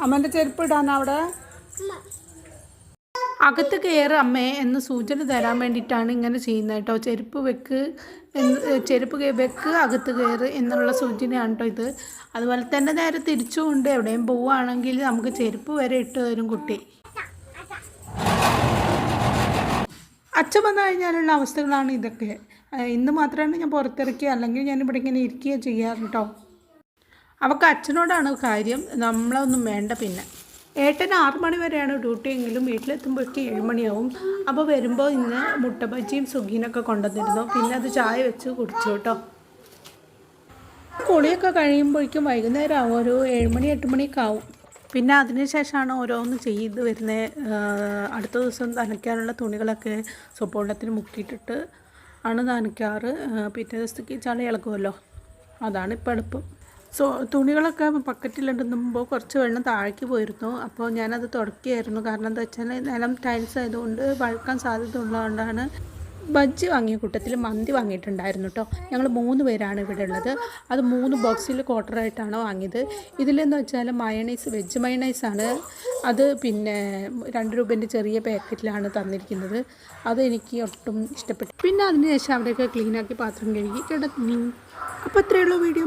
അമ്മേൻ്റെ ചെരുപ്പ് ഇടാൻ അവിടെ അകത്ത് കയറ് അമ്മേ എന്ന് സൂചന തരാൻ വേണ്ടിയിട്ടാണ് ഇങ്ങനെ ചെയ്യുന്നത് കേട്ടോ. ചെരുപ്പ് വെക്ക് അകത്ത് കയറ് എന്നുള്ള സൂചനയാണ് കേട്ടോ ഇത്. അതുപോലെ തന്നെ നേരെ തിരിച്ചുകൊണ്ട് എവിടെയും പോവുകയാണെങ്കിൽ നമുക്ക് ചെരുപ്പ് വരെ ഇട്ട് തരും കുട്ടി. അച്ഛൻ വന്നു കഴിഞ്ഞാലുള്ള അവസ്ഥകളാണ് ഇതൊക്കെ. ഇന്ന് മാത്രമാണ് ഞാൻ പുറത്തിറക്കുക, അല്ലെങ്കിൽ ഞാനിവിടെ ഇങ്ങനെ ഇരിക്കുകയോ ചെയ്യാറ് കേട്ടോ. അവൾക്ക് അച്ഛനോടാണ് കാര്യം, നമ്മളൊന്നും വേണ്ട. പിന്നെ ഏട്ടൻ 6 മണി വരെയാണ് ഡ്യൂട്ടി എങ്കിലും വീട്ടിലെത്തുമ്പോഴേക്ക് 7 മണിയാവും. അപ്പോൾ വരുമ്പോൾ ഇന്ന് മുട്ട ബജിയും സുഗീനൊക്കെ കൊണ്ടുവന്നിരുന്നു. പിന്നെ അത് ചായ വെച്ച് കുടിച്ചു കേട്ടോ. കുളിയൊക്കെ കഴിയുമ്പോഴേക്കും വൈകുന്നേരം ആവും, ഒരു 7 മണി 8 മണിയൊക്കെ ആവും. പിന്നെ അതിന് ശേഷമാണ് ഓരോന്ന് ചെയ്ത് വരുന്നത്. അടുത്ത ദിവസം നനയ്ക്കാനുള്ള തുണികളൊക്കെ സോപ്പ് വെള്ളത്തിന് മുക്കിയിട്ടിട്ട് ആണ് നനയ്ക്കാറ്. പിറ്റേ ദിവസത്തേക്ക് ചളി ഇളകുമല്ലോ, അതാണ് ഇപ്പോൾ എളുപ്പം. തുണികളൊക്കെ ബക്കറ്റിലിടുമ്പോൾ കുറച്ച് വെള്ളം താഴേക്ക് പോയിരുന്നു. അപ്പോൾ ഞാനത് തുടക്കുകയായിരുന്നു. കാരണം എന്താ വെച്ചാൽ നിലം ടൈൽസ് ആയതുകൊണ്ട് വഴുക്കാൻ സാധ്യത ഉള്ളതുകൊണ്ടാണ്. ബജ്ജി വാങ്ങിയ കൂട്ടത്തിൽ മന്തി വാങ്ങിയിട്ടുണ്ടായിരുന്നു കേട്ടോ. ഞങ്ങൾ 3 പേരാണ് ഇവിടെ ഉള്ളത്. അത് 3 ബോക്സിൽ ക്വാർട്ടറായിട്ടാണ് വാങ്ങിയത്. ഇതിലെന്ന് വെച്ചാൽ മയണൈസ്, വെജ് മയണൈസാണ്. അത് പിന്നെ 2 രൂപേൻ്റെ ചെറിയ പാക്കറ്റിലാണ് തന്നിരിക്കുന്നത്. അത് എനിക്ക് ഒട്ടും ഇഷ്ടപ്പെട്ടു. പിന്നെ അതിന് ശേഷം അവിടെയൊക്കെ ക്ലീനാക്കി പാത്രം കഴുകി കിടന്നു. അപ്പോൾ അത്രയേ ഉള്ളൂ വീഡിയോ.